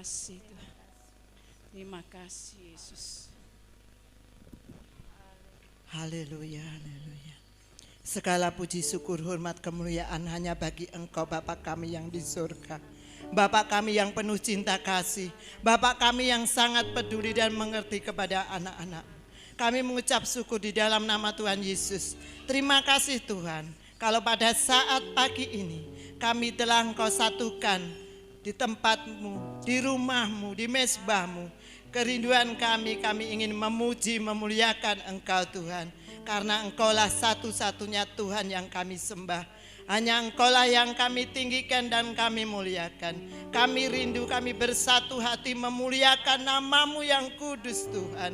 kasih Tuhan. Terima kasih Yesus. Haleluya, haleluya. Segala puji, syukur, hormat, kemuliaan hanya bagi Engkau Bapa kami yang di surga. Bapa kami yang penuh cinta kasih. Bapa kami yang sangat peduli dan mengerti kepada anak-anak. Kami mengucap syukur di dalam nama Tuhan Yesus. Terima kasih Tuhan. Kalau pada saat pagi ini kami telah Engkau satukan di tempatmu, di rumahmu, di mezbahmu. Kerinduan kami ingin memuji, memuliakan Engkau Tuhan. Karena Engkaulah satu-satunya Tuhan yang kami sembah. Hanya Engkaulah yang kami tinggikan dan kami muliakan. Kami rindu, kami bersatu hati memuliakan nama-Mu yang kudus Tuhan.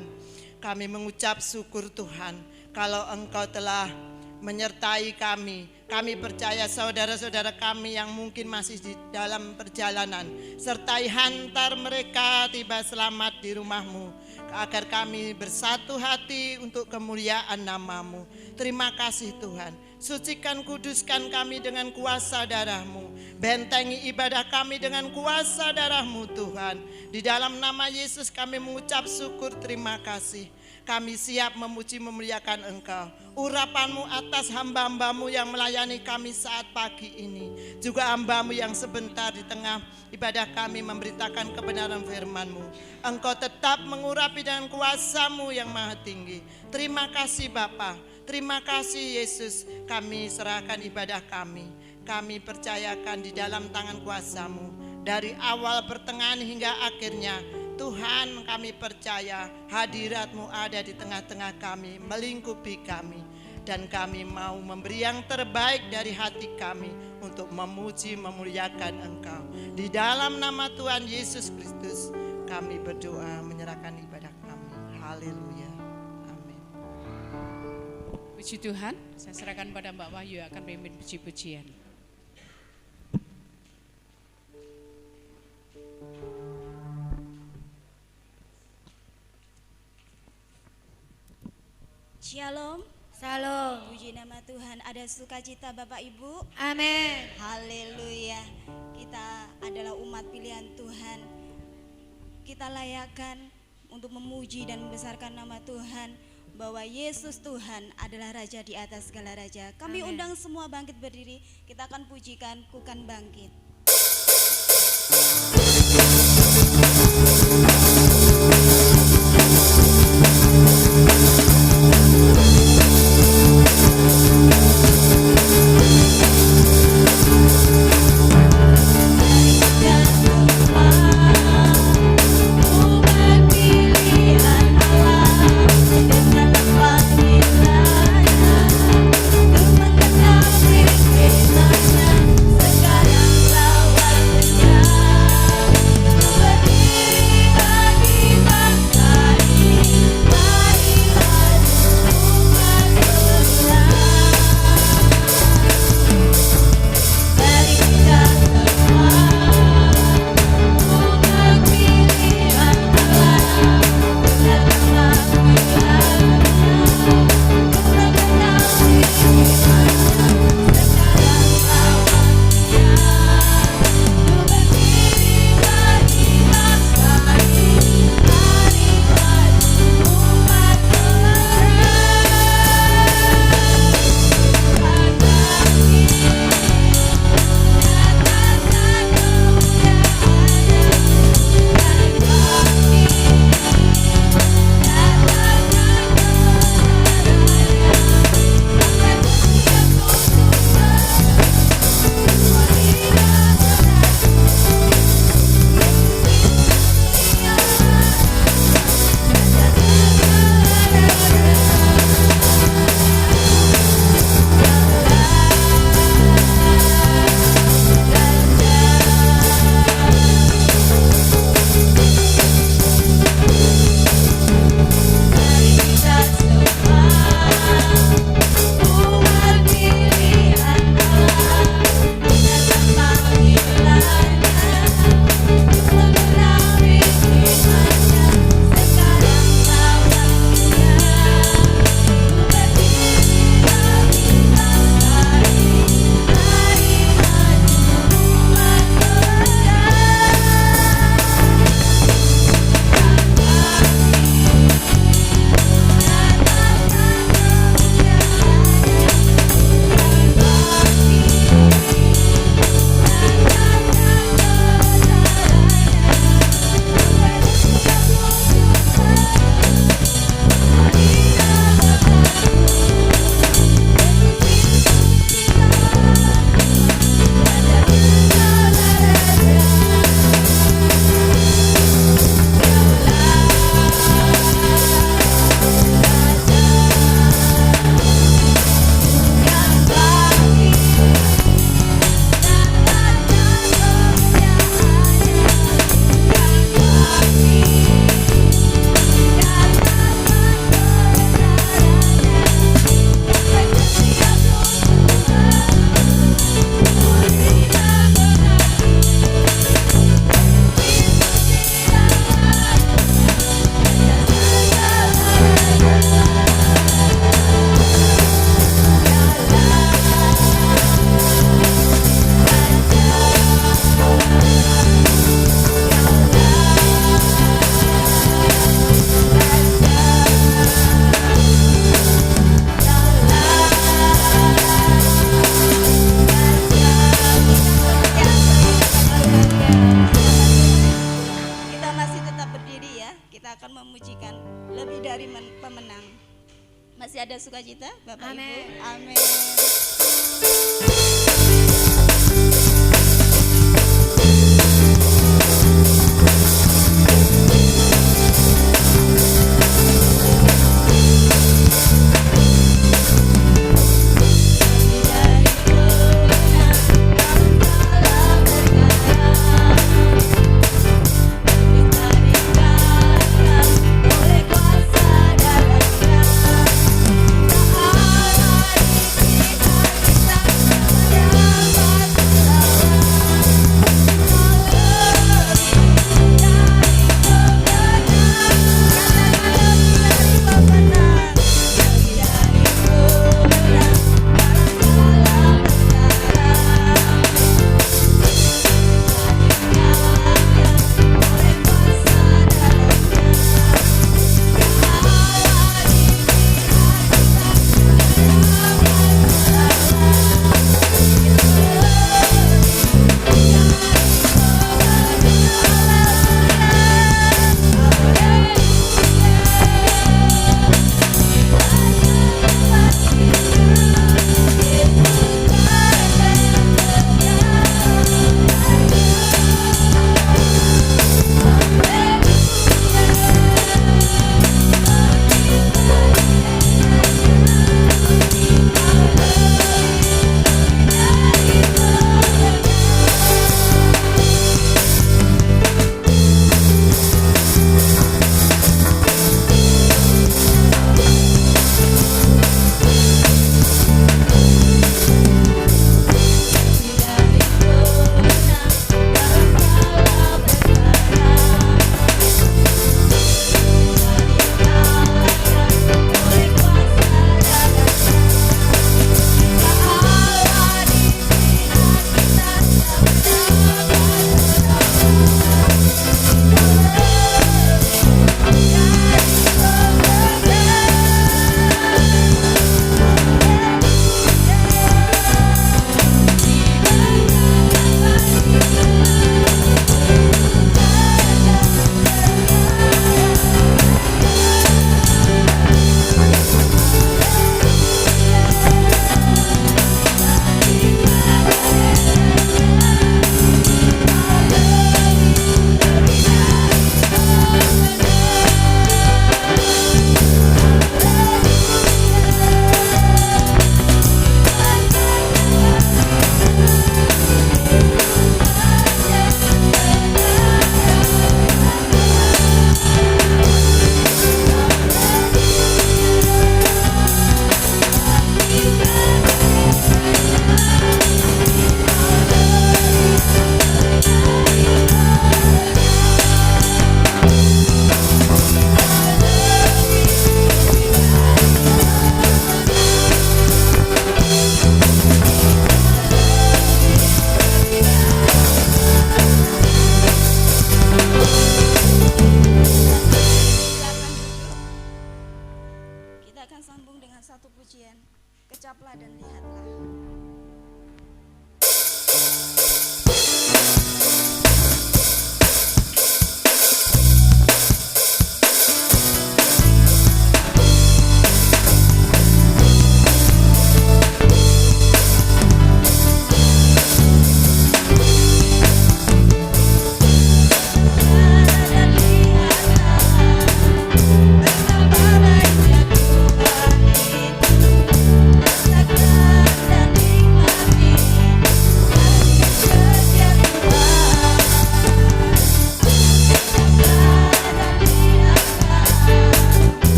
Kami mengucap syukur Tuhan kalau Engkau telah menyertai kami. Kami percaya saudara-saudara kami yang mungkin masih di dalam perjalanan, sertai hantar mereka tiba selamat di rumah-Mu, agar kami bersatu hati untuk kemuliaan nama-Mu. Terima kasih Tuhan. Sucikan, kuduskan kami dengan kuasa darah-Mu. Bentengi ibadah kami dengan kuasa darah-Mu Tuhan. Di dalam nama Yesus kami mengucap syukur, terima kasih. Kami siap memuji memuliakan Engkau. Urapan-Mu atas hamba-hamba-Mu yang melayani kami saat pagi ini. Juga hamba-Mu yang sebentar di tengah ibadah kami memberitakan kebenaran firman-Mu. Engkau tetap mengurapi dengan kuasa-Mu yang maha tinggi. Terima kasih Bapa. Terima kasih Yesus. Kami serahkan ibadah kami. Kami percayakan di dalam tangan kuasa-Mu. Dari awal, pertengahan hingga akhirnya, Tuhan kami percaya hadirat-Mu ada di tengah-tengah kami, melingkupi kami. Dan kami mau memberi yang terbaik dari hati kami untuk memuji, memuliakan Engkau. Di dalam nama Tuhan Yesus Kristus kami berdoa menyerahkan ibadah kami. Haleluya. Amin. Puji Tuhan, saya serahkan pada Mbak Wahyu akan memimpin puji-pujian. Shalom. Salam. Puji nama Tuhan. Ada sukacita Bapak Ibu. Amin. Haleluya. Kita adalah umat pilihan Tuhan. Kita layakkan untuk memuji dan membesarkan nama Tuhan, bahwa Yesus Tuhan adalah Raja di atas segala raja. Kami Amin. undang semua bangkit berdiri. Kita akan pujikan Kukan Bangkit. pemenang. Masih ada sukacita Bapak Amin. Ibu? Amin. Oleh kuasa darahnya, tak ada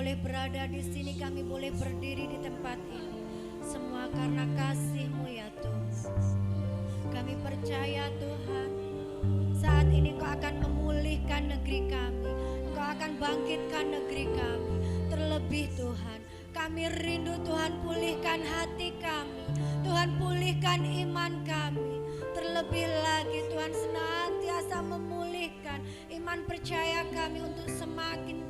boleh berada di sini, kami boleh berdiri di tempat ini. Semua karena kasih-Mu ya Tuhan. Kami percaya Tuhan, saat ini Engkau akan memulihkan negeri kami. Engkau akan bangkitkan negeri kami. Terlebih Tuhan, kami rindu Tuhan, pulihkan hati kami. Tuhan, pulihkan iman kami. Terlebih lagi Tuhan, senantiasa memulihkan iman percaya kami untuk semakin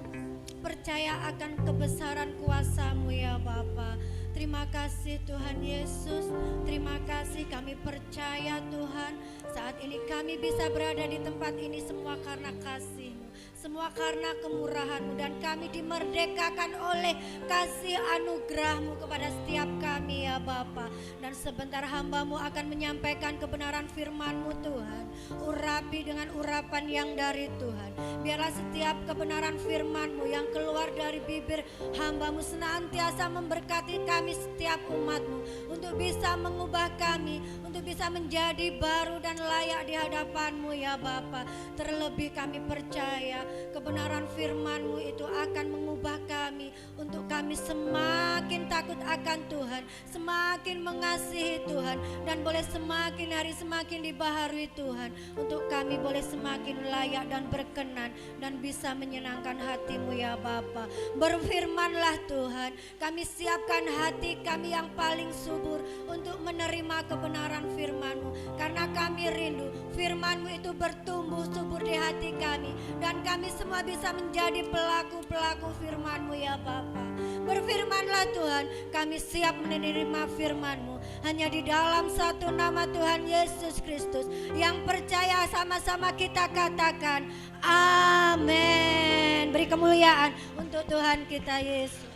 percaya akan kebesaran kuasa-Mu ya Bapa. Terima kasih Tuhan Yesus, terima kasih, kami percaya Tuhan, saat ini kami bisa berada di tempat ini semua karena kasih-Mu, semua karena kemurahan-Mu, dan kami dimerdekakan oleh kasih anugerah-Mu kepada setiap kami ya Bapa. Dan sebentar hamba-Mu akan menyampaikan kebenaran firman-Mu Tuhan, urapi dengan urapan yang dari Tuhan. Biarlah setiap kebenaran firman-Mu yang keluar dari bibir hamba-Mu senantiasa memberkati kami setiap umat-Mu, untuk bisa mengubah kami, untuk bisa menjadi baru dan layak di hadapan-Mu ya Bapa. Terlebih kami percaya kebenaran firman-Mu itu akan mengubah kami, untuk kami semakin takut akan Tuhan, semakin mengasihi Tuhan, dan boleh semakin hari semakin dibaharui Tuhan, untuk kami boleh semakin layak dan berkenan dan bisa menyenangkan hati-Mu ya Bapa. Berfirmanlah Tuhan, kami siapkan hati kami yang paling subur untuk menerima kebenaran firman-Mu, karena kami rindu firman-Mu itu bertumbuh subur di hati kami, dan kami semua bisa menjadi pelaku-pelaku firman-Mu ya Bapa. Berfirmanlah Tuhan, kami siap menerima firman-Mu hanya di dalam satu nama Tuhan Yesus Kristus yang percaya. Sama-sama kita katakan amin. Beri kemuliaan untuk Tuhan kita Yesus.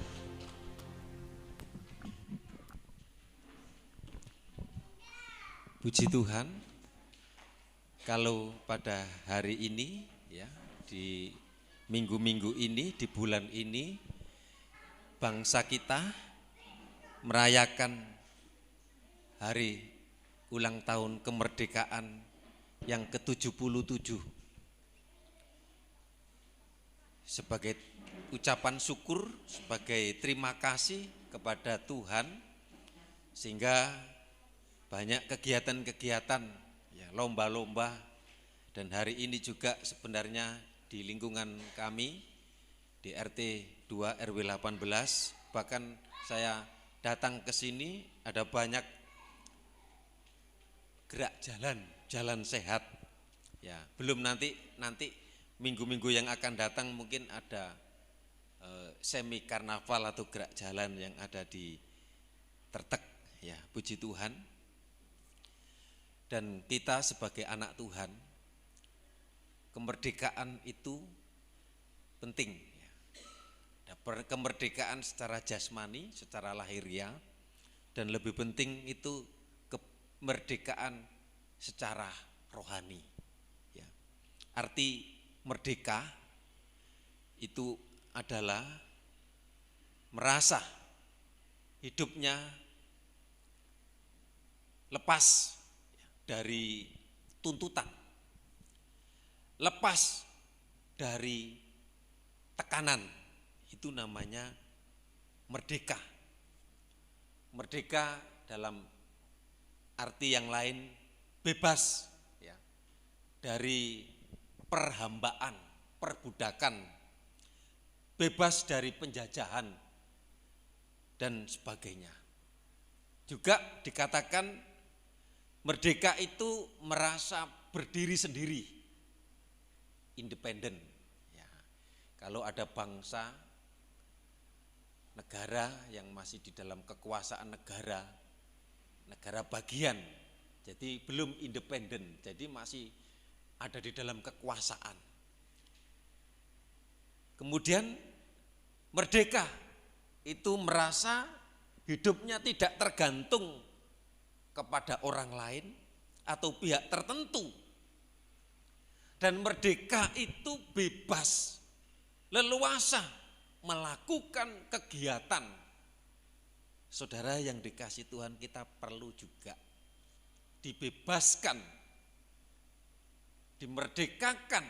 Puji Tuhan, kalau pada hari ini ya, di minggu-minggu ini, di bulan ini, bangsa kita merayakan hari ulang tahun kemerdekaan yang ke-77. Sebagai ucapan syukur, sebagai terima kasih kepada Tuhan, sehingga banyak kegiatan-kegiatan, ya, lomba-lomba, dan hari ini juga sebenarnya di lingkungan kami di RT 2 RW 18, bahkan saya datang ke sini ada banyak gerak jalan sehat. Ya, belum nanti minggu-minggu yang akan datang mungkin ada semi karnaval atau gerak jalan yang ada di Tertek. Ya, puji Tuhan. Dan kita sebagai anak Tuhan, kemerdekaan itu penting. Kemerdekaan secara jasmani, secara lahiriah, dan lebih penting itu kemerdekaan secara rohani. Ya. Arti merdeka itu adalah merasa hidupnya lepas dari tuntutan, lepas dari tekanan, itu namanya merdeka. Merdeka dalam arti yang lain bebas ya, dari perhambaan, perbudakan, bebas dari penjajahan dan sebagainya. Juga dikatakan merdeka itu merasa berdiri sendiri, independen. Ya. Kalau ada bangsa, negara yang masih di dalam kekuasaan negara bagian, jadi belum independen, jadi masih ada di dalam kekuasaan. Kemudian merdeka itu merasa hidupnya tidak tergantung kepada orang lain atau pihak tertentu. Dan merdeka itu bebas, leluasa melakukan kegiatan. Saudara yang dikasih Tuhan, kita perlu juga dibebaskan, dimerdekakan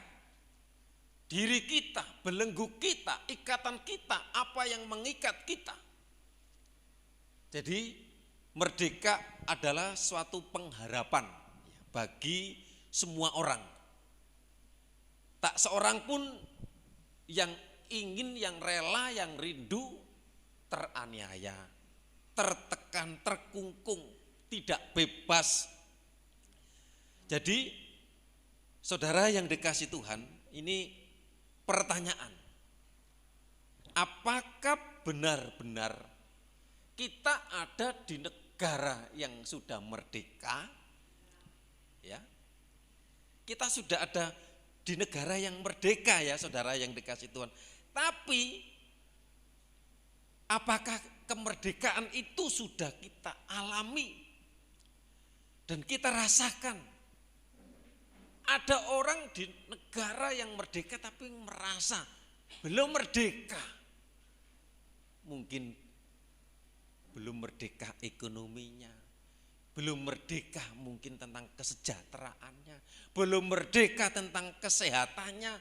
diri kita, belenggu kita, ikatan kita, apa yang mengikat kita. Jadi merdeka adalah suatu pengharapan bagi semua orang. Tak seorang pun yang ingin, yang rela, yang rindu teraniaya, tertekan, terkungkung, tidak bebas. Jadi saudara yang dikasih Tuhan, ini pertanyaan. Apakah benar-benar kita ada di negara yang sudah merdeka? Ya. Kita sudah ada di negara yang merdeka ya saudara yang dikasih Tuhan. Tapi apakah kemerdekaan itu sudah kita alami dan kita rasakan? Ada orang di negara yang merdeka tapi merasa belum merdeka. Mungkin belum merdeka ekonominya, belum merdeka mungkin tentang kesejahteraannya, belum merdeka tentang kesehatannya,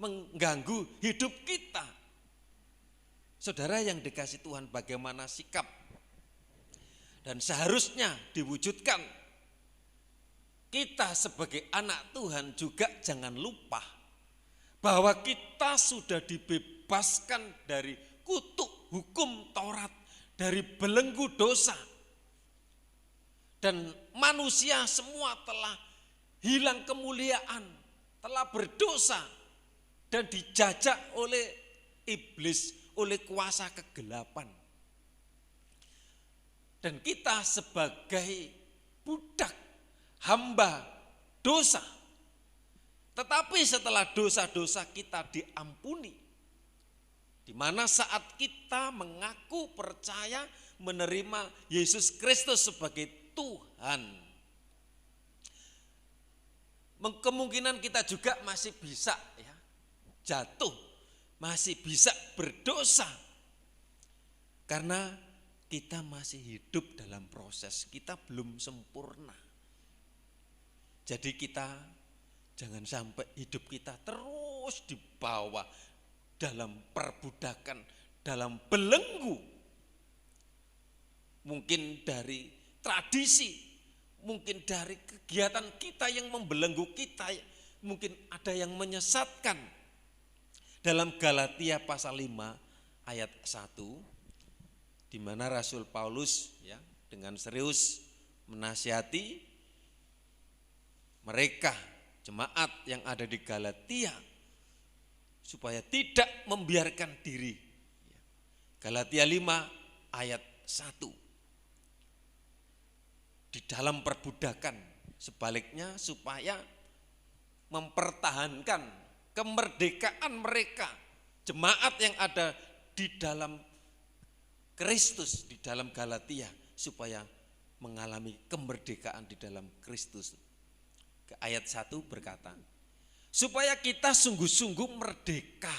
mengganggu hidup kita. Saudara yang dikasih Tuhan, bagaimana sikap dan seharusnya diwujudkan. Kita sebagai anak Tuhan juga jangan lupa bahwa kita sudah dibebaskan dari kutuk hukum Taurat, dari belenggu dosa. Dan manusia semua telah hilang kemuliaan, telah berdosa dan dijajah oleh iblis, oleh kuasa kegelapan. Dan kita sebagai budak, hamba dosa. Tetapi setelah dosa-dosa kita diampuni, di mana saat kita mengaku percaya menerima Yesus Kristus sebagai Tuhan, kemungkinan kita juga masih bisa ya, jatuh, masih bisa berdosa. Karena kita masih hidup dalam proses, kita belum sempurna. Jadi kita jangan sampai hidup kita terus dibawa dalam perbudakan, dalam belenggu. Mungkin dari tradisi, mungkin dari kegiatan kita yang membelenggu kita, mungkin ada yang menyesatkan. Dalam Galatia pasal 5 ayat 1, di mana Rasul Paulus ya dengan serius menasihati mereka jemaat yang ada di Galatia supaya tidak membiarkan diri. Galatia 5 ayat 1. Di dalam perbudakan, sebaliknya supaya mempertahankan kemerdekaan mereka, jemaat yang ada di dalam Kristus, di dalam Galatia, supaya mengalami kemerdekaan di dalam Kristus. Ayat 1 berkata, supaya kita sungguh-sungguh merdeka.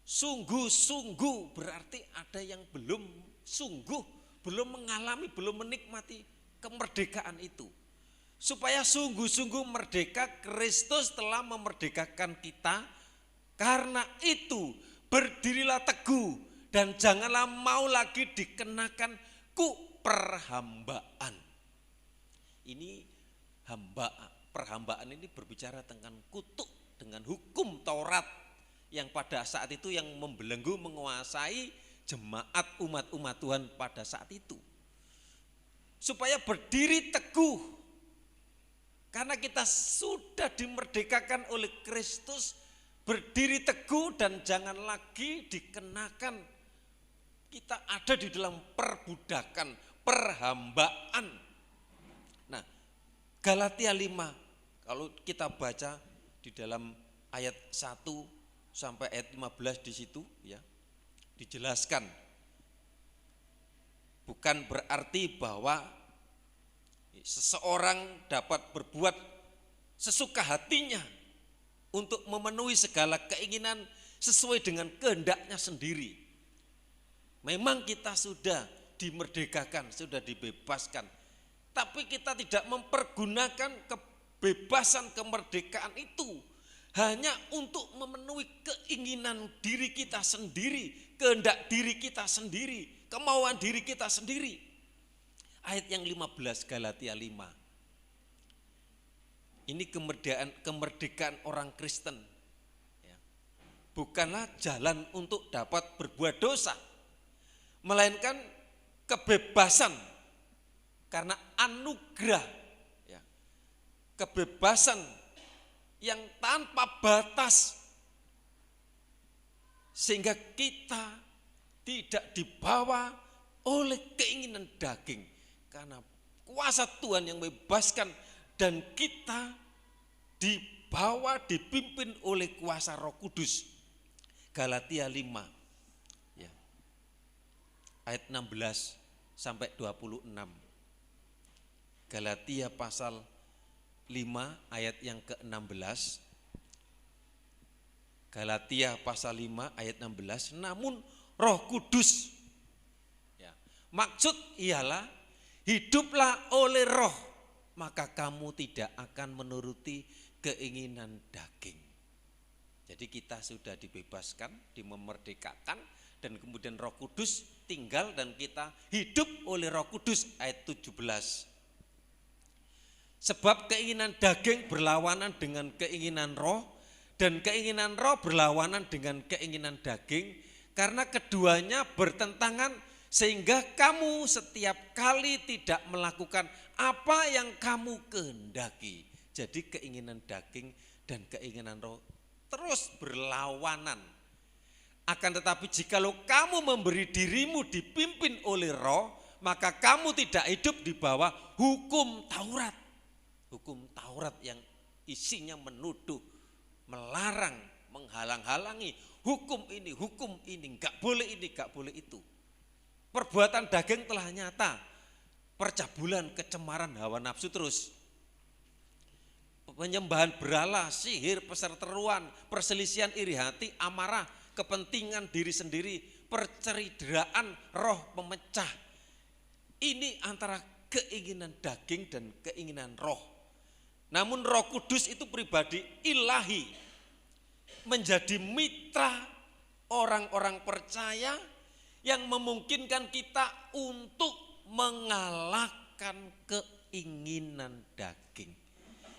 Sungguh-sungguh berarti ada yang belum sungguh, belum mengalami, belum menikmati kemerdekaan itu. Supaya sungguh-sungguh merdeka, Kristus telah memerdekakan kita. Karena itu berdirilah teguh dan janganlah mau lagi dikenakan perhambaan. Ini perhambaan ini berbicara tentang kutuk, dengan hukum Taurat yang pada saat itu yang membelenggu, menguasai jemaat umat-umat Tuhan pada saat itu. Supaya berdiri teguh, karena kita sudah dimerdekakan oleh Kristus, berdiri teguh dan jangan lagi dikenakan kita ada di dalam perbudakan, perhambaan. Galatia 5, kalau kita baca di dalam ayat 1 sampai ayat 15 di situ ya, dijelaskan. Bukan berarti bahwa seseorang dapat berbuat sesuka hatinya untuk memenuhi segala keinginan sesuai dengan kehendaknya sendiri. Memang kita sudah dimerdekakan, sudah dibebaskan. Tapi kita tidak mempergunakan kebebasan kemerdekaan itu hanya untuk memenuhi keinginan diri kita sendiri, kehendak diri kita sendiri, kemauan diri kita sendiri. Ayat yang 15 Galatia 5. Ini kemerdekaan orang Kristen. Ya. Bukanlah jalan untuk dapat berbuat dosa, melainkan kebebasan karena anugerah. Ya. Kebebasan yang tanpa batas, sehingga kita tidak dibawa oleh keinginan daging, karena kuasa Tuhan yang membebaskan, dan kita dibawa, dipimpin oleh kuasa Roh Kudus. Galatia 5 ya, ayat 16 sampai 26. Galatia pasal 5 ayat yang ke-16. Galatia pasal 5 ayat 16. Namun Roh Kudus, ya, maksud ialah hiduplah oleh Roh, maka kamu tidak akan menuruti keinginan daging. Jadi kita sudah dibebaskan, dimerdekakan, dan kemudian Roh Kudus tinggal dan kita hidup oleh Roh Kudus. Ayat 17. Sebab keinginan daging berlawanan dengan keinginan roh, dan keinginan roh berlawanan dengan keinginan daging, karena keduanya bertentangan, sehingga kamu setiap kali tidak melakukan apa yang kamu kehendaki. Jadi keinginan daging dan keinginan roh terus berlawanan. Akan tetapi jikalau kamu memberi dirimu dipimpin oleh roh, maka kamu tidak hidup di bawah hukum Taurat. Hukum Taurat yang isinya menuduh, melarang, menghalang-halangi, hukum ini, enggak boleh ini, enggak boleh itu. Perbuatan daging telah nyata, percabulan, kecemaran, hawa nafsu terus. Penyembahan berhala, sihir, perseteruan, perselisihan, iri hati, amarah, kepentingan diri sendiri, percerideraan, roh pemecah. Ini antara keinginan daging dan keinginan roh. Namun Roh Kudus itu pribadi ilahi, menjadi mitra orang-orang percaya yang memungkinkan kita untuk mengalahkan keinginan daging.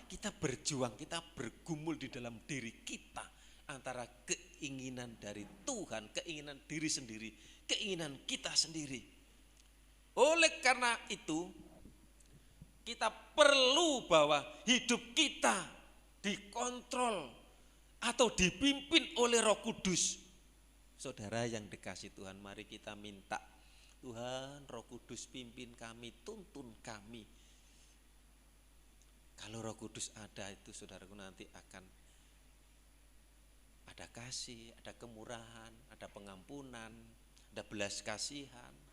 Kita berjuang, kita bergumul di dalam diri kita antara keinginan dari Tuhan, keinginan diri sendiri, keinginan kita sendiri. Oleh karena itu, kita perlu bahwa hidup kita dikontrol atau dipimpin oleh Roh Kudus. Saudara yang dikasihi Tuhan, mari kita minta, Tuhan Roh Kudus pimpin kami, tuntun kami. Kalau Roh Kudus ada itu, saudaraku, nanti akan ada kasih, ada kemurahan, ada pengampunan, ada belas kasihan.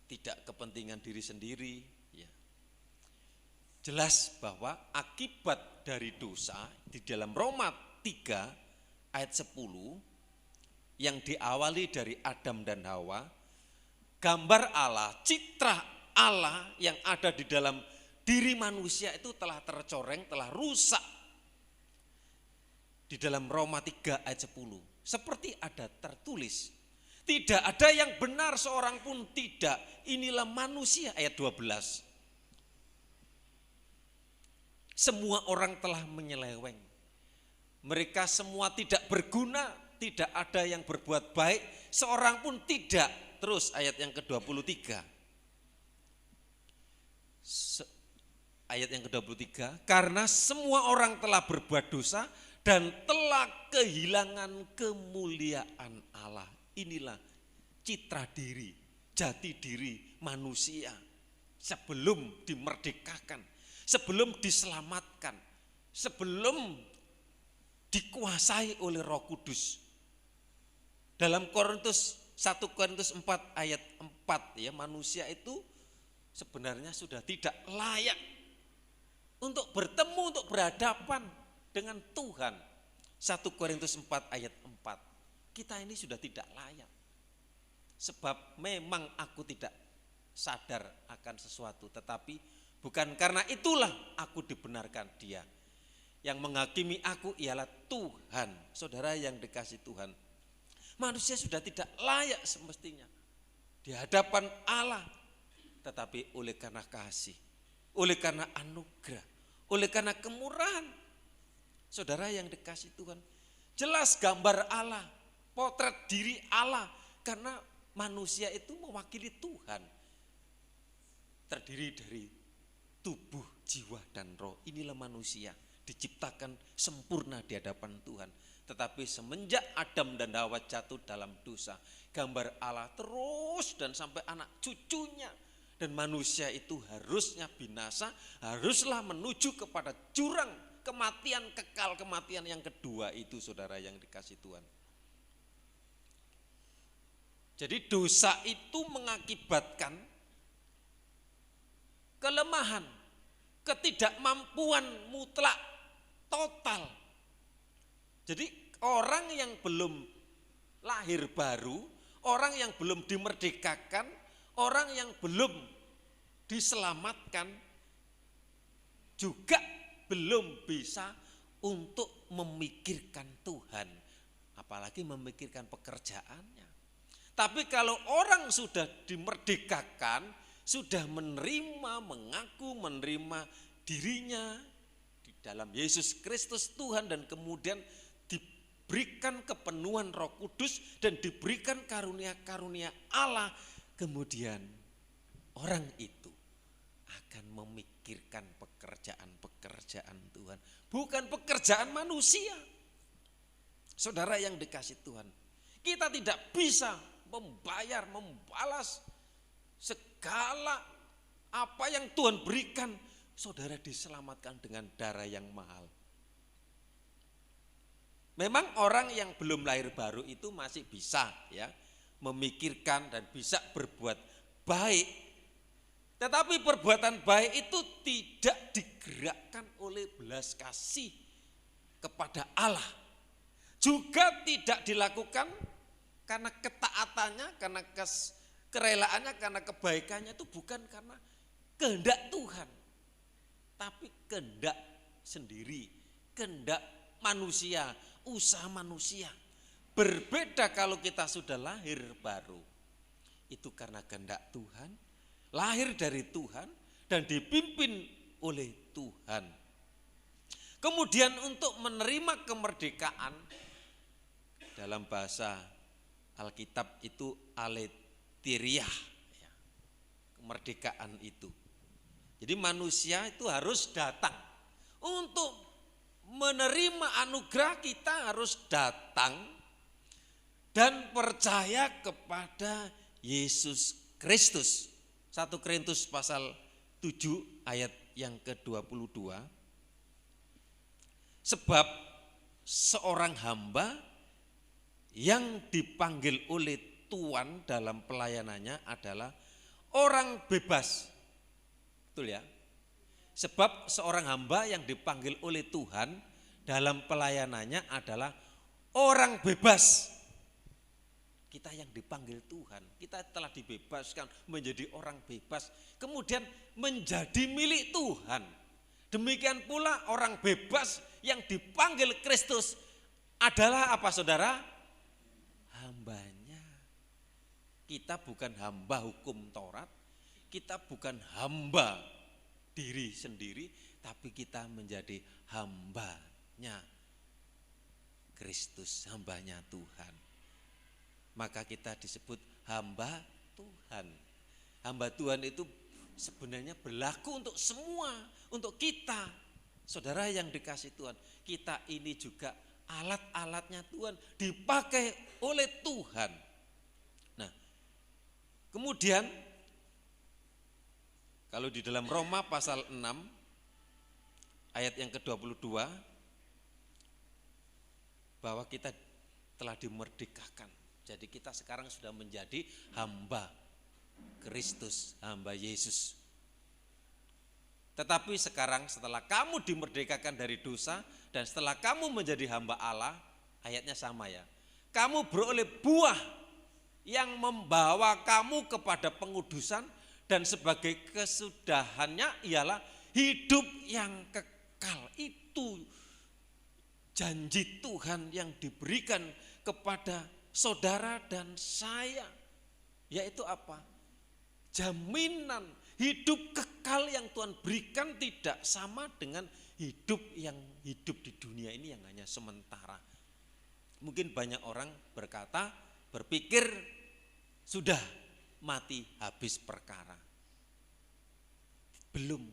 Tidak kepentingan diri sendiri, ya. Jelas bahwa akibat dari dosa di dalam Roma 3 ayat 10 yang diawali dari Adam dan Hawa, gambar Allah, citra Allah yang ada di dalam diri manusia itu telah tercoreng, telah rusak. Di dalam Roma 3 ayat 10, seperti ada tertulis, tidak ada yang benar seorang pun tidak, inilah manusia. Ayat 12, semua orang telah menyeleweng, mereka semua tidak berguna, tidak ada yang berbuat baik, seorang pun tidak. Terus ayat yang ke-23, ayat yang ke-23, karena semua orang telah berbuat dosa dan telah kehilangan kemuliaan Allah. Inilah citra diri, jati diri manusia sebelum dimerdekakan, sebelum diselamatkan, sebelum dikuasai oleh Roh Kudus. Dalam 1 Korintus 4 ayat 4 ya, manusia itu sebenarnya sudah tidak layak untuk bertemu, untuk berhadapan dengan Tuhan. 1 Korintus 4 ayat 4. Kita ini sudah tidak layak. Sebab memang aku tidak sadar akan sesuatu, tetapi bukan karena itulah aku dibenarkan Dia. Yang menghakimi aku ialah Tuhan. Saudara yang dikasih Tuhan, manusia sudah tidak layak semestinya di hadapan Allah. Tetapi oleh karena kasih, oleh karena anugerah, oleh karena kemurahan, saudara yang dikasih Tuhan, jelas gambar Allah, potret diri Allah. Karena manusia itu mewakili Tuhan, terdiri dari tubuh, jiwa, dan roh. Inilah manusia diciptakan sempurna di hadapan Tuhan. Tetapi semenjak Adam dan Hawa jatuh dalam dosa, gambar Allah terus dan sampai anak cucunya. Dan manusia itu harusnya binasa, haruslah menuju kepada jurang kematian kekal, kematian yang kedua itu, saudara yang dikasih Tuhan. Jadi dosa itu mengakibatkan kelemahan, ketidakmampuan mutlak, total. Jadi orang yang belum lahir baru, orang yang belum dimerdekakan, orang yang belum diselamatkan juga belum bisa untuk memikirkan Tuhan, apalagi memikirkan pekerjaannya. Tapi kalau orang sudah dimerdekakan, sudah menerima, mengaku menerima dirinya di dalam Yesus Kristus Tuhan, dan kemudian diberikan kepenuhan Roh Kudus dan diberikan karunia-karunia Allah, kemudian orang itu akan memikirkan pekerjaan-pekerjaan Tuhan, bukan pekerjaan manusia. Saudara yang dikasih Tuhan, kita tidak bisa membayar, membalas segala apa yang Tuhan berikan. Saudara diselamatkan dengan darah yang mahal. Memang orang yang belum lahir baru itu masih bisa ya memikirkan dan bisa berbuat baik. Tetapi perbuatan baik itu tidak digerakkan oleh belas kasih kepada Allah. Juga tidak dilakukan karena ketaatannya, karena kerelaannya, karena kebaikannya, itu bukan karena kehendak Tuhan. Tapi kehendak sendiri, kehendak manusia, usaha manusia. Berbeda kalau kita sudah lahir baru, itu karena kehendak Tuhan, lahir dari Tuhan dan dipimpin oleh Tuhan. Kemudian untuk menerima kemerdekaan, dalam bahasa Alkitab itu aletheria, kemerdekaan itu. Jadi manusia itu harus datang untuk menerima anugerah. Kita harus datang dan percaya kepada Yesus Kristus. 1 Korintus pasal 7 ayat yang ke-22. Sebab seorang hamba yang dipanggil oleh Tuhan dalam pelayanannya adalah orang bebas. Betul ya? Sebab seorang hamba yang dipanggil oleh Tuhan dalam pelayanannya adalah orang bebas. Kita yang dipanggil Tuhan, kita telah dibebaskan menjadi orang bebas, kemudian menjadi milik Tuhan. Demikian pula orang bebas yang dipanggil Kristus adalah apa, saudara? Hambanya. Kita bukan hamba hukum Taurat, kita bukan hamba diri sendiri, tapi kita menjadi hambanya Kristus, hambanya Tuhan. Maka kita disebut hamba Tuhan. Hamba Tuhan itu sebenarnya berlaku untuk semua, untuk kita. Saudara yang dikasih Tuhan, kita ini juga alat-alatnya Tuhan, dipakai oleh Tuhan. Nah, kemudian kalau di dalam Roma pasal 6 ayat yang ke-22, bahwa kita telah dimerdekakan. Jadi kita sekarang sudah menjadi hamba Kristus, hamba Yesus. Tetapi sekarang setelah kamu dimerdekakan dari dosa dan setelah kamu menjadi hamba Allah, ayatnya sama ya. Kamu beroleh buah yang membawa kamu kepada pengudusan, dan sebagai kesudahannya ialah hidup yang kekal. Itu janji Tuhan yang diberikan kepada saudara dan saya. Yaitu apa? Jaminan hidup kekal yang Tuhan berikan tidak sama dengan hidup yang hidup di dunia ini yang hanya sementara. Mungkin banyak orang berkata, berpikir sudah mati habis perkara. Belum,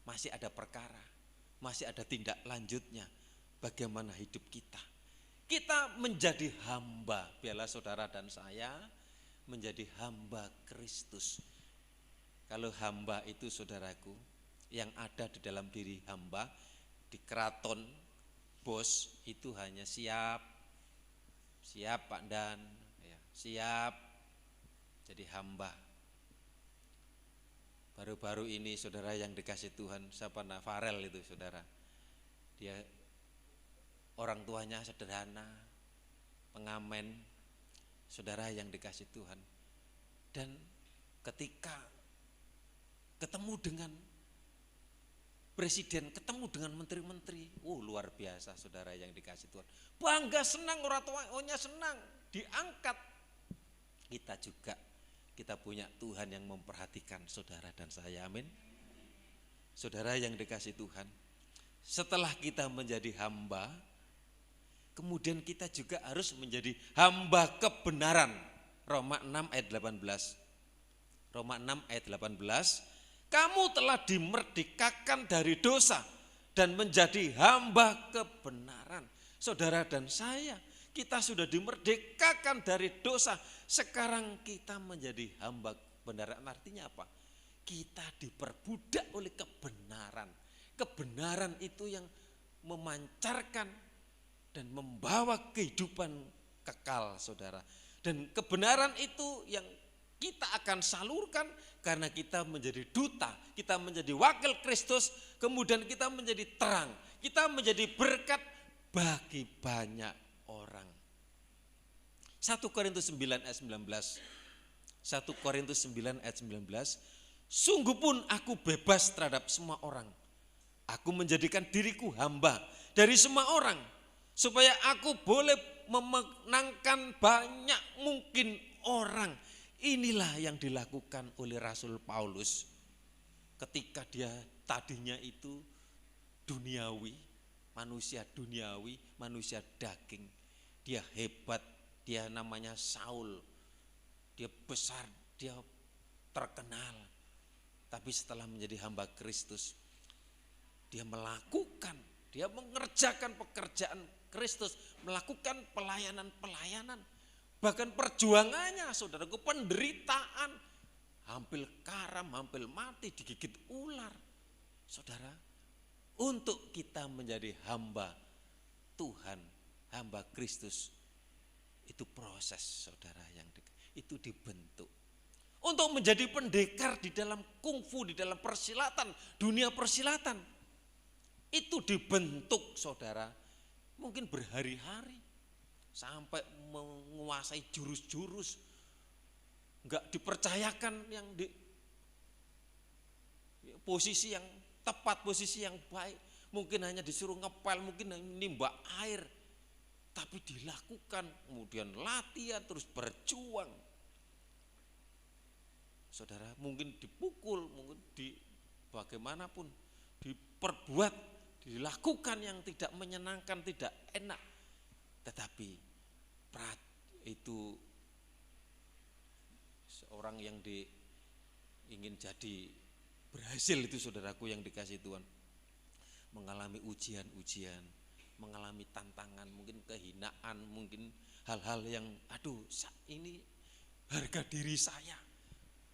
masih ada perkara, masih ada tindak lanjutnya. Bagaimana hidup kita? Kita menjadi hamba, biarlah saudara dan saya menjadi hamba Kristus. Kalau hamba itu saudaraku, yang ada di dalam diri hamba, di keraton, bos itu hanya siap Pak Dan, ya, siap jadi hamba. Baru-baru ini saudara yang dikasih Tuhan, siapa Farel itu saudara, dia orang tuanya sederhana, pengamen, saudara yang dikasih Tuhan. Dan ketika ketemu dengan presiden, ketemu dengan menteri-menteri, luar biasa saudara yang dikasih Tuhan. Bangga, senang, orang tuanya senang, diangkat. Kita juga, kita punya Tuhan yang memperhatikan saudara dan saya, amin. Saudara yang dikasih Tuhan, setelah kita menjadi hamba, kemudian kita juga harus menjadi hamba kebenaran. Roma 6 ayat 18. Roma 6 ayat 18. Kamu telah dimerdekakan dari dosa dan menjadi hamba kebenaran. Saudara dan saya, kita sudah dimerdekakan dari dosa. Sekarang kita menjadi hamba kebenaran. Artinya apa? Kita diperbudak oleh kebenaran. Kebenaran itu yang memancarkan dan membawa kehidupan kekal, saudara. Dan kebenaran itu yang kita akan salurkan karena kita menjadi duta, kita menjadi wakil Kristus, kemudian kita menjadi terang, kita menjadi berkat bagi banyak orang. 1 Korintus 9 ayat 19. 1 Korintus 9 ayat 19. Sungguh pun aku bebas terhadap semua orang. Aku menjadikan diriku hamba dari semua orang, supaya aku boleh memenangkan banyak mungkin orang. Inilah yang dilakukan oleh Rasul Paulus ketika dia tadinya itu duniawi, manusia daging. Dia hebat, dia namanya Saul, dia besar, dia terkenal. Tapi setelah menjadi hamba Kristus, dia mengerjakan pekerjaan Kristus, melakukan pelayanan. Bahkan perjuangannya, saudaraku, penderitaan, hampir karam, hampir mati, digigit ular. Saudara, untuk kita menjadi hamba Tuhan, hamba Kristus, itu proses, saudara, yang itu dibentuk. Untuk menjadi pendekar di dalam kungfu, di dalam persilatan, dunia persilatan, itu dibentuk, saudara, mungkin berhari-hari. Sampai menguasai jurus-jurus, enggak dipercayakan yang di posisi yang tepat, posisi yang baik. Mungkin hanya disuruh ngepel, mungkin nimbak air, tapi dilakukan, kemudian latihan, terus berjuang. Saudara, mungkin dipukul, mungkin bagaimanapun, diperbuat, dilakukan yang tidak menyenangkan, tidak enak. Tetapi itu seorang yang ingin jadi berhasil itu, saudaraku yang dikasih Tuhan, mengalami ujian-ujian, mengalami tantangan, mungkin kehinaan, mungkin hal-hal yang ini harga diri saya,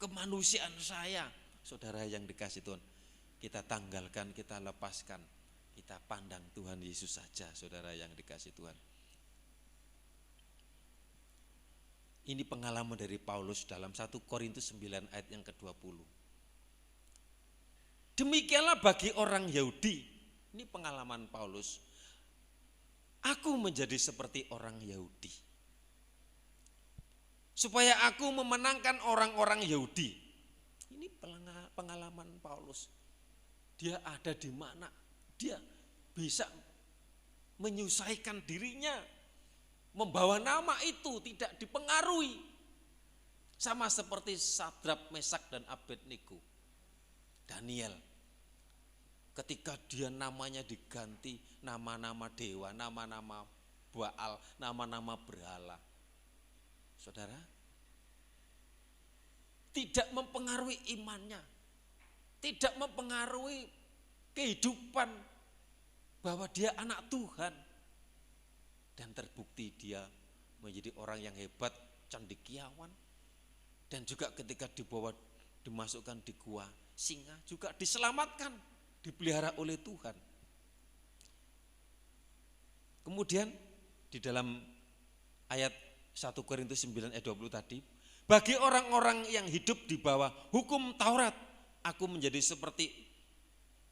kemanusiaan saya. Saudara yang dikasih Tuhan, kita tanggalkan, kita lepaskan, kita pandang Tuhan Yesus saja, saudara yang dikasih Tuhan. Ini pengalaman dari Paulus dalam 1 Korintus 9 ayat yang ke-20. Demikianlah bagi orang Yahudi. Ini pengalaman Paulus. Aku menjadi seperti orang Yahudi, supaya aku memenangkan orang-orang Yahudi. Ini pengalaman Paulus. Dia ada di mana, dia bisa menyusahkan dirinya, membawa nama itu tidak dipengaruhi. Sama seperti Sadrak, Mesak dan Abednego. Daniel, ketika dia namanya diganti nama-nama dewa, nama-nama Baal, nama-nama berhala. Saudara, tidak mempengaruhi imannya, tidak mempengaruhi kehidupan bahwa dia anak Tuhan. Dan terbukti dia menjadi orang yang hebat, cendekiawan. Dan juga ketika dimasukkan di gua singa juga diselamatkan, dipelihara oleh Tuhan. Kemudian di dalam ayat 1 Korintus 9 ayat 20 tadi, bagi orang-orang yang hidup di bawah hukum Taurat, aku menjadi seperti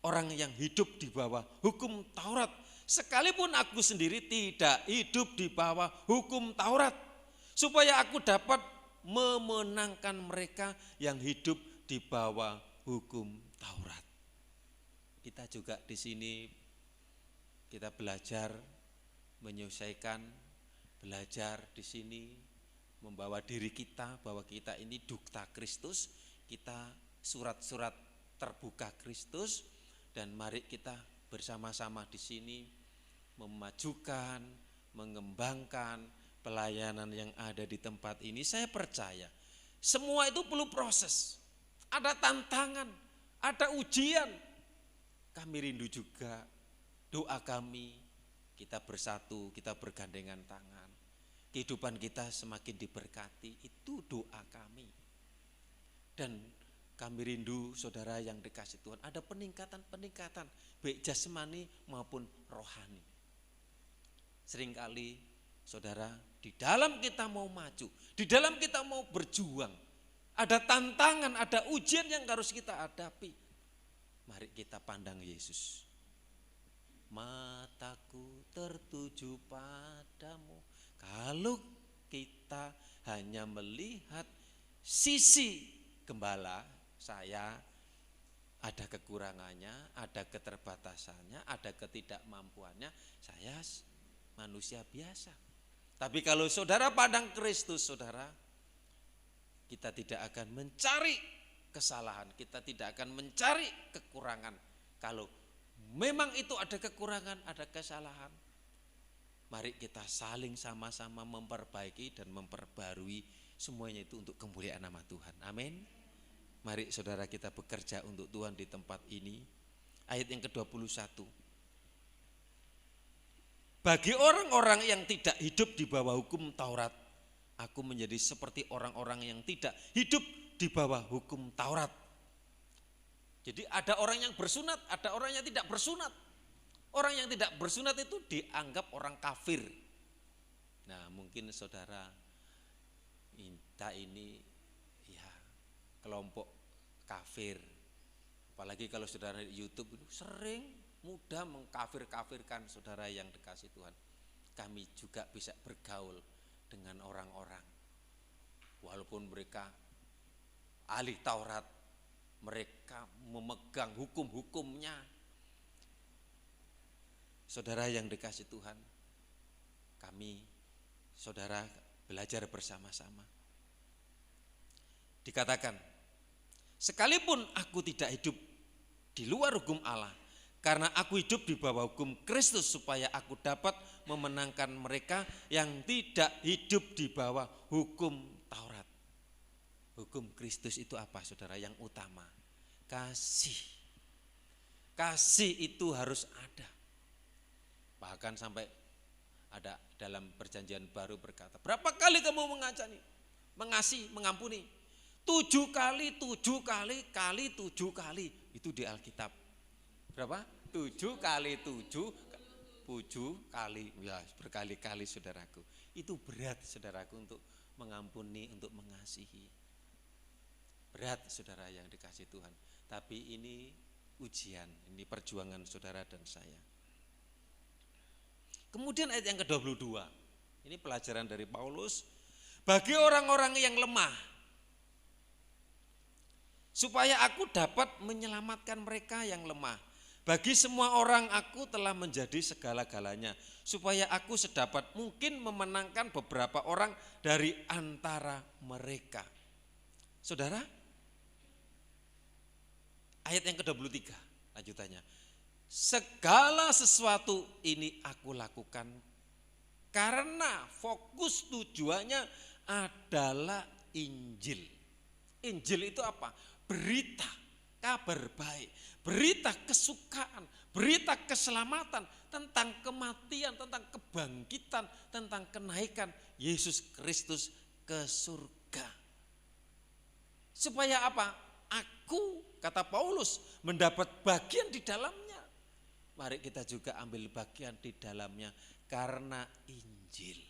orang yang hidup di bawah hukum Taurat. Sekalipun aku sendiri tidak hidup di bawah hukum Taurat, supaya aku dapat memenangkan mereka yang hidup di bawah hukum Taurat. Kita juga di sini kita belajar menyelesaikan, belajar di sini membawa diri kita bahwa kita ini duta Kristus, kita surat-surat terbuka Kristus, dan mari kita bersama-sama di sini memajukan, mengembangkan pelayanan yang ada di tempat ini. Saya percaya semua itu perlu proses, ada tantangan, ada ujian. Kami rindu juga doa kami, kita bersatu, kita bergandengan tangan, kehidupan kita semakin diberkati, itu doa kami. Dan kami rindu saudara yang dikasih Tuhan, ada peningkatan baik jasmani maupun rohani. Seringkali saudara, di dalam kita mau maju, di dalam kita mau berjuang, ada tantangan, ada ujian yang harus kita hadapi. Mari kita pandang Yesus. Mataku tertuju padamu. Kalau kita hanya melihat sisi gembala, saya ada kekurangannya, ada keterbatasannya, ada ketidakmampuannya, saya manusia biasa. Tapi kalau saudara pandang Kristus, saudara, kita tidak akan mencari kesalahan, kita tidak akan mencari kekurangan. Kalau memang itu ada kekurangan, ada kesalahan, mari kita saling sama-sama memperbaiki dan memperbarui semuanya itu untuk kemuliaan nama Tuhan. Amin. Mari saudara kita bekerja untuk Tuhan di tempat ini. Ayat yang ke-21. Bagi orang-orang yang tidak hidup di bawah hukum Taurat, aku menjadi seperti orang-orang yang tidak hidup di bawah hukum Taurat. Jadi ada orang yang bersunat, ada orang yang tidak bersunat. Orang yang tidak bersunat itu dianggap orang kafir. Nah, mungkin saudara kita ini ya kelompok kafir. Apalagi kalau saudara di YouTube itu sering mudah mengkafir-kafirkan saudara yang dikasih Tuhan. Kami juga bisa bergaul dengan orang-orang walaupun mereka ahli Taurat, mereka memegang hukum-hukumnya. Saudara yang dikasih Tuhan, kami saudara belajar bersama-sama. Dikatakan, sekalipun aku tidak hidup di luar hukum Allah, karena aku hidup di bawah hukum Kristus, supaya aku dapat memenangkan mereka yang tidak hidup di bawah hukum Taurat. Hukum Kristus itu apa saudara? Yang utama, kasih. Kasih itu harus ada. Bahkan sampai ada dalam perjanjian baru berkata, berapa kali kamu mengasihi, mengampuni? 7 kali, 7 kali, kali 7 kali. Itu di Alkitab. Berapa? 7 kali 7 kali, ya berkali-kali saudaraku. Itu berat saudaraku untuk mengampuni, untuk mengasihi. Berat saudara yang dikasih Tuhan. Tapi ini ujian, ini perjuangan saudara dan saya. Kemudian ayat yang ke-22, ini pelajaran dari Paulus. Bagi orang-orang yang lemah, supaya aku dapat menyelamatkan mereka yang lemah. Bagi semua orang aku telah menjadi segala-galanya, supaya aku sedapat mungkin memenangkan beberapa orang dari antara mereka. Saudara, ayat yang ke-23 lanjutannya. Segala sesuatu ini aku lakukan karena fokus tujuannya adalah Injil. Injil itu apa? Berita, kabar baik, berita kesukaan, berita keselamatan tentang kematian, tentang kebangkitan, tentang kenaikan Yesus Kristus ke surga. Supaya apa? Aku, kata Paulus, mendapat bagian di dalamnya. Mari kita juga ambil bagian di dalamnya karena Injil.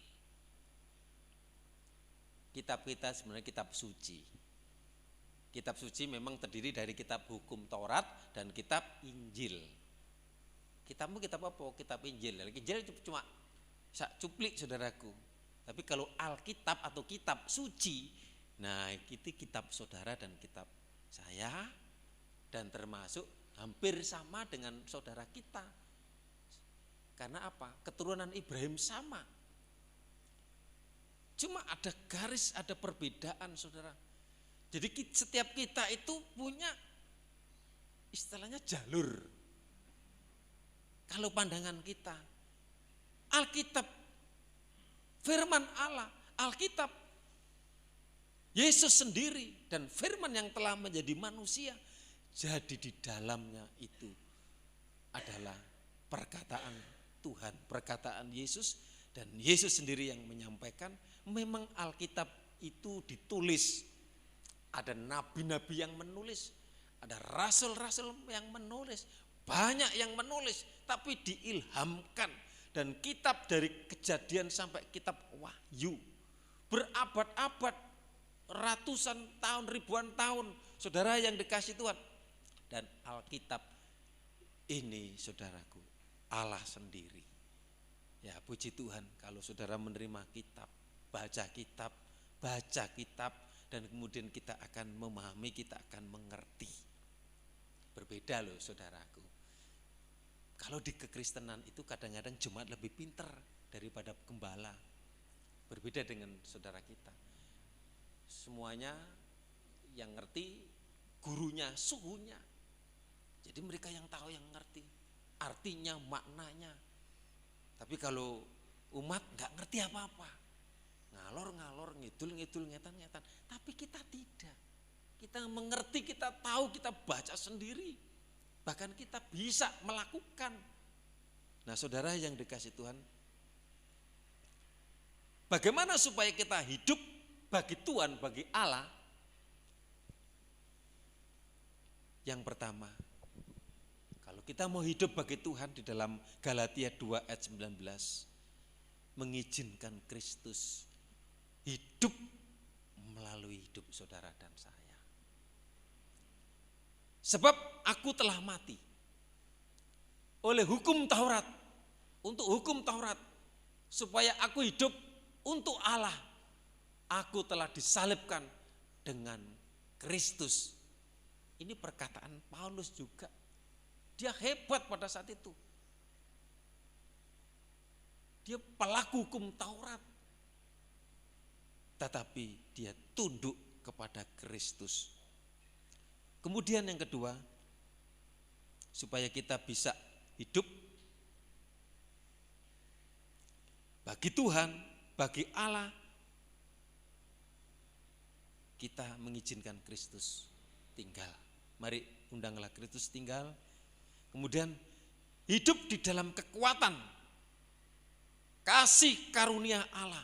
Kitab kita sebenarnya kitab suci. Kitab suci memang terdiri dari kitab hukum Taurat dan kitab Injil. Kitabmu kitab apa? Kitab Injil. Injil cuma cuplik saudaraku. Tapi kalau Alkitab atau kitab suci, nah itu kitab saudara dan kitab saya, dan termasuk hampir sama dengan saudara kita. Karena apa? Keturunan Ibrahim sama. Cuma ada garis, ada perbedaan saudara. Jadi setiap kita itu punya istilahnya jalur. Kalau pandangan kita, Alkitab, firman Allah, Alkitab, Yesus sendiri dan firman yang telah menjadi manusia. Jadi di dalamnya itu adalah perkataan Tuhan, perkataan Yesus, dan Yesus sendiri yang menyampaikan. Memang Alkitab itu ditulis, ada nabi-nabi yang menulis, ada rasul-rasul yang menulis, banyak yang menulis, tapi diilhamkan. Dan kitab dari Kejadian sampai kitab Wahyu, berabad-abad, ratusan tahun, ribuan tahun, saudara yang dikasih Tuhan. Dan Alkitab ini saudaraku, Allah sendiri. Ya puji Tuhan kalau saudara menerima kitab, baca kitab, dan kemudian kita akan memahami, kita akan mengerti. Berbeda loh saudaraku. Kalau di kekristenan itu kadang-kadang jemaat lebih pintar daripada gembala. Berbeda dengan saudara kita. Semuanya yang ngerti gurunya, suhunya. Jadi mereka yang tahu, yang ngerti artinya, maknanya. Tapi kalau umat nggak ngerti apa-apa, ngalor-ngalor, ngidul-ngidul, ngetan-ngetan. Tapi kita tidak. Kita mengerti, kita tahu, kita baca sendiri. Bahkan kita bisa melakukan. Nah saudara yang dikasih Tuhan, bagaimana supaya kita hidup bagi Tuhan, bagi Allah? Yang pertama, kalau kita mau hidup bagi Tuhan, di dalam Galatia 2 ayat 19, mengizinkan Kristus hidup melalui hidup saudara dan saya. Sebab aku telah mati oleh hukum Taurat, untuk hukum Taurat, supaya aku hidup untuk Allah. Aku telah disalibkan dengan Kristus. Ini perkataan Paulus juga. Dia hebat pada saat itu. Dia pelaku hukum Taurat. Tetapi dia tunduk kepada Kristus. Kemudian yang kedua, supaya kita bisa hidup bagi Tuhan, bagi Allah, kita mengizinkan Kristus tinggal. Mari undanglah Kristus tinggal. Kemudian hidup di dalam kekuatan kasih karunia Allah.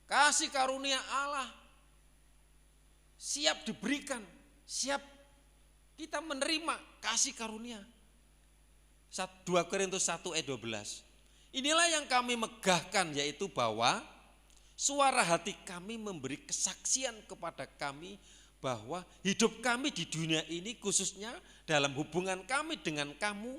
Kasih karunia Allah siap diberikan, siap kita menerima kasih karunia. 2 Korintus 1 ayat 12. Inilah yang kami megahkan, yaitu bahwa suara hati kami memberi kesaksian kepada kami bahwa hidup kami di dunia ini, khususnya dalam hubungan kami dengan kamu,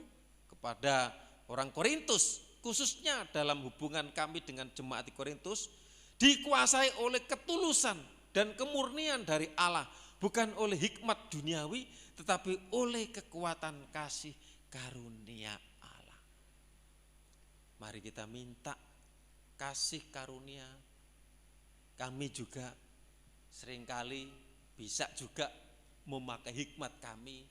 kepada orang Korintus, khususnya dalam hubungan kami dengan jemaat di Korintus, dikuasai oleh ketulusan dan kemurnian dari Allah, bukan oleh hikmat duniawi, tetapi oleh kekuatan kasih karunia Allah. Mari kita minta kasih karunia. Kami juga seringkali bisa juga memakai hikmat kami,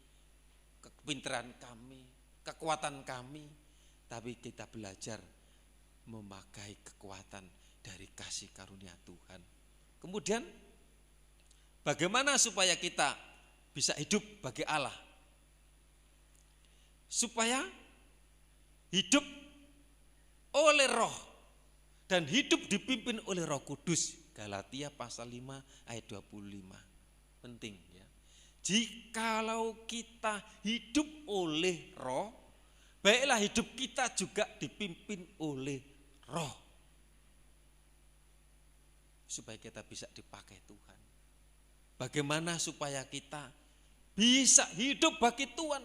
kepintaran kami, kekuatan kami, tapi kita belajar memakai kekuatan dari kasih karunia Tuhan. Kemudian bagaimana supaya kita bisa hidup bagi Allah? Supaya hidup oleh Roh dan hidup dipimpin oleh Roh Kudus. Galatia pasal 5 ayat 25. Penting ya. Jikalau kita hidup oleh Roh, baiklah hidup kita juga dipimpin oleh Roh. Supaya kita bisa dipakai Tuhan. Bagaimana supaya kita bisa hidup bagi Tuhan?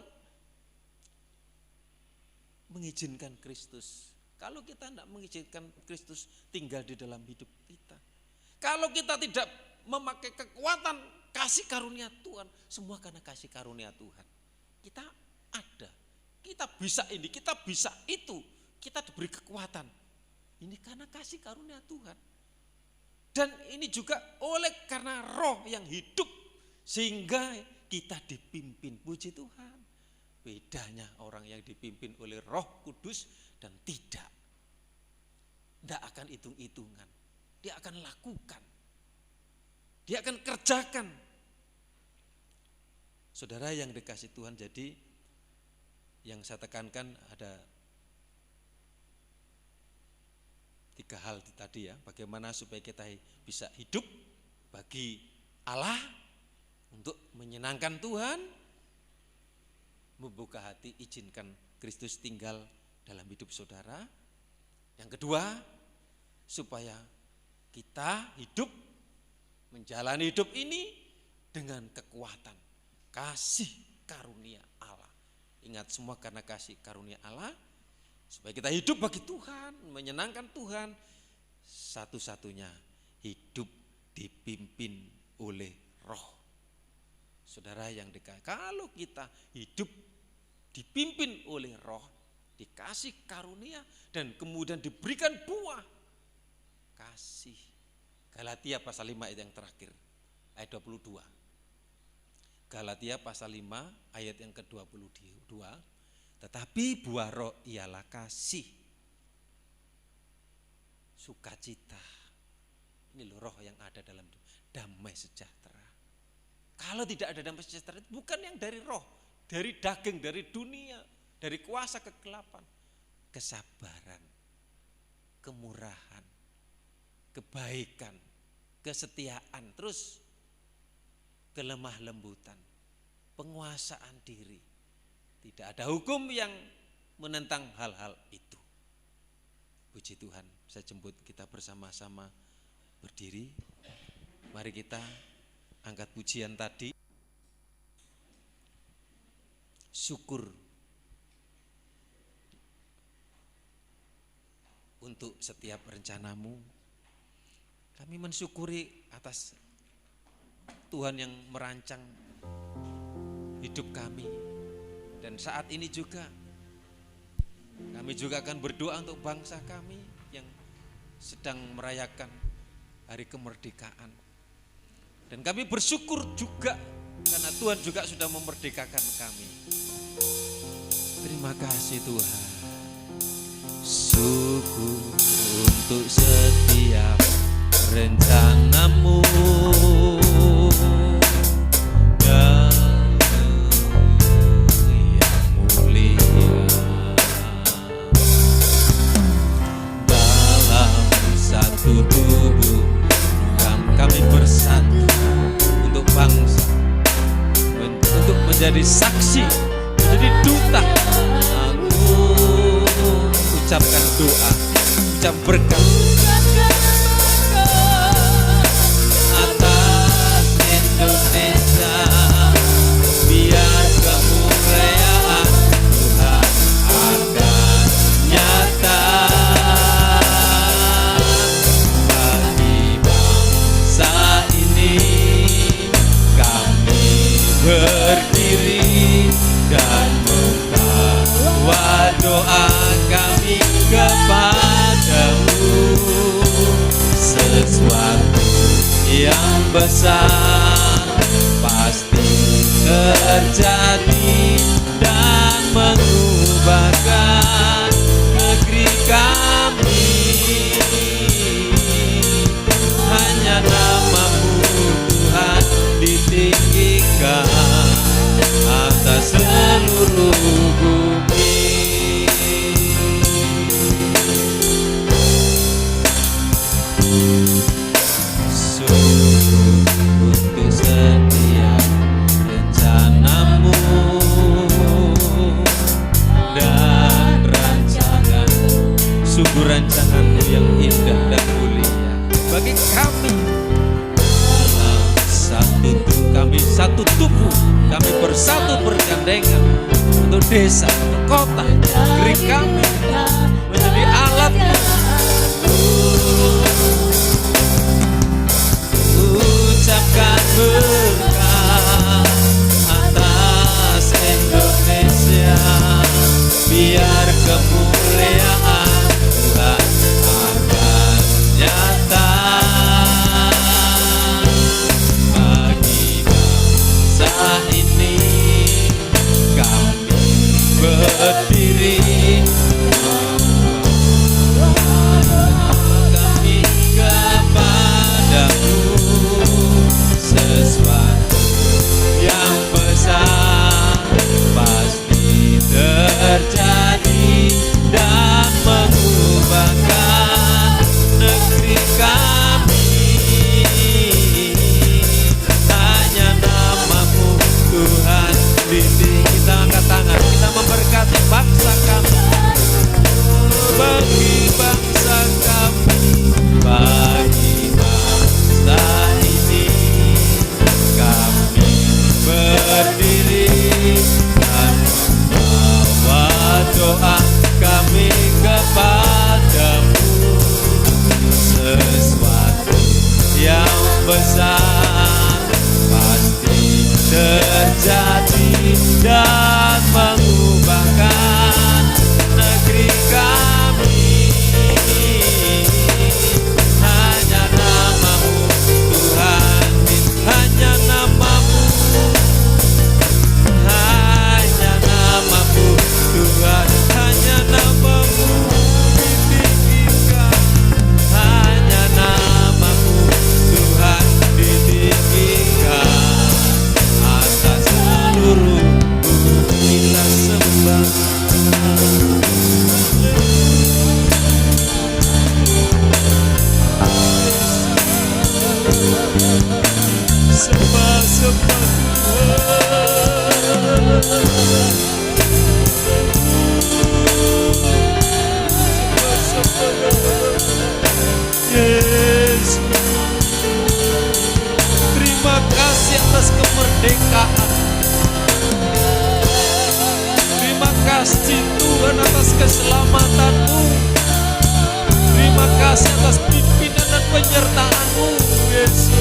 Mengizinkan Kristus. Kalau kita tidak mengizinkan Kristus tinggal di dalam hidup kita. Kalau kita tidak memakai kekuatan kasih karunia Tuhan, semua karena kasih karunia Tuhan. Kita ada, kita bisa ini, kita bisa itu, kita diberi kekuatan. Ini karena kasih karunia Tuhan. Dan ini juga oleh karena Roh yang hidup sehingga kita dipimpin. Puji Tuhan. Bedanya orang yang dipimpin oleh Roh Kudus dan tidak akan hitung-hitungan. Dia akan lakukan. Dia akan kerjakan. Saudara yang dikasih Tuhan, jadi yang saya tekankan ada 3 hal tadi ya. Bagaimana supaya kita bisa hidup bagi Allah, untuk menyenangkan Tuhan, membuka hati, izinkan Kristus tinggal dalam hidup saudara. Yang kedua, supaya kita hidup, menjalani hidup ini dengan kekuatan kasih karunia Allah. Ingat, semua karena kasih karunia Allah, supaya kita hidup bagi Tuhan, menyenangkan Tuhan. Satu-satunya hidup dipimpin oleh Roh. Saudara yang dekat, kalau kita hidup dipimpin oleh Roh, dikasih karunia dan kemudian diberikan buah kasih. Galatia pasal 5 ayat yang terakhir, ayat 22. Galatia pasal 5 ayat yang ke-22. Tetapi buah Roh ialah kasih, sukacita. Ini loh Roh yang ada dalam damai sejahtera. Kalau tidak ada damai sejahtera, itu bukan yang dari Roh, dari daging, dari dunia, dari kuasa kegelapan. Kesabaran, kemurahan, kebaikan, kesetiaan, terus kelemah lembutan, penguasaan diri. Tidak ada hukum yang menentang hal-hal itu. Puji Tuhan, saya jemput kita bersama-sama berdiri. Mari kita angkat pujian tadi. Syukur untuk setiap rencanamu. Kami mensyukuri atas Tuhan yang merancang hidup kami. Dan saat ini juga kami juga akan berdoa untuk bangsa kami yang sedang merayakan hari kemerdekaan. Dan kami bersyukur juga karena Tuhan juga sudah memerdekakan kami. Terima kasih Tuhan. Syukur untuk setiap rencanamu yang mulia. Dalam satu tubuh kami bersatu untuk bangsa, untuk menjadi saksi, menjadi duta. Aku ucapkan doa, ucap berkat atas Indonesia, biar kemuliaan Tuhan akan nyata bagi bangsa ini. Kami berdiri dan mengasihi doa kami kepadamu, sesuatu yang besar pasti terjadi dan mengubahkan negeri kami. Hanya namamu Tuhan ditinggikan atas seluruh bumi. Sungguh untuk setiap rencanamu dan rancanganmu, sungguh rancanganmu yang indah dan mulia bagi kami. Dalam satu tubuh kami, satu tubuh kami bersatu bergandengan untuk desa, untuk kota, negeri kami menjadi alatmu. Ucapkan berkat atas Indonesia, biar kemuliaan Tuhan akan nyata bagi bangsa ini. Kami berdiri kami kepadamu, sesuatu yang besar pasti terjadi dan mengubahkan negeri kami. Hanya namamu Tuhan ditinggikan. Kita angkat tangan, kita memberkati bangsa kami, bagi bangsa kami, bagi bangsa ini. Kami berdiri dan membawa doa kami kepadamu, sesuatu yang besar pasti terjadi dan mengubahkan negeri kami. Hanya namamu Tuhan, hanya namamu, hanya namamu Tuhan, hanya namamu ditinggikan. Hanya namamu Tuhan ditinggikan atas seluruh bumi. Kita sembah, sembah, sembah Yesus. Terima kasih atas kemerdekaan. Terima kasih Tuhan atas keselamatanmu. Terima kasih atas pimpinan dan penyertaan-Mu, Yesus.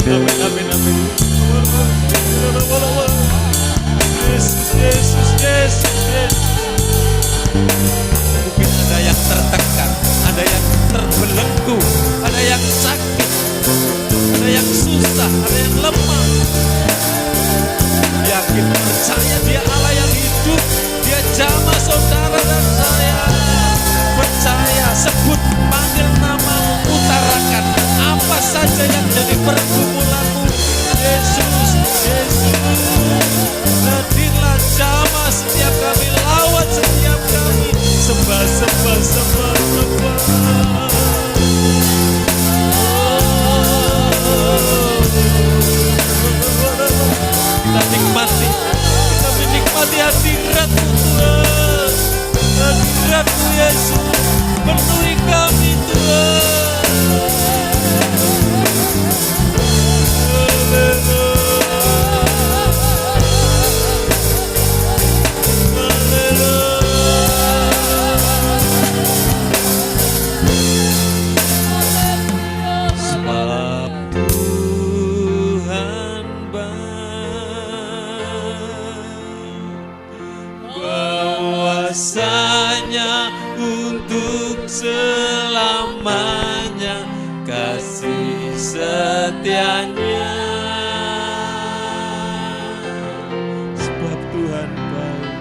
Amin, amin, amin. Yesus, Yesus, Yesus, Yesus. Mungkin ada yang tertekan, ada yang terbelenggu, ada yang sakit, ada yang susah, ada yang lemah. Yakin percaya Dia Allah yang hidup, Dia jamah saudara dan saya. Percaya, sebut, panggil namamu, utarakan apa saja yang jadi pergumulanmu. Yesus, Yesus, hadirlah jamah setiap kami, lawat setiap kami. Sembah, sembah, sembah, sembah. Kita nikmati, kita menikmati hadirat-Mu Tuhan. Hadirat-Mu Yesus, penuhi kami Tuhan. setianya. Sebab Tuhan baik,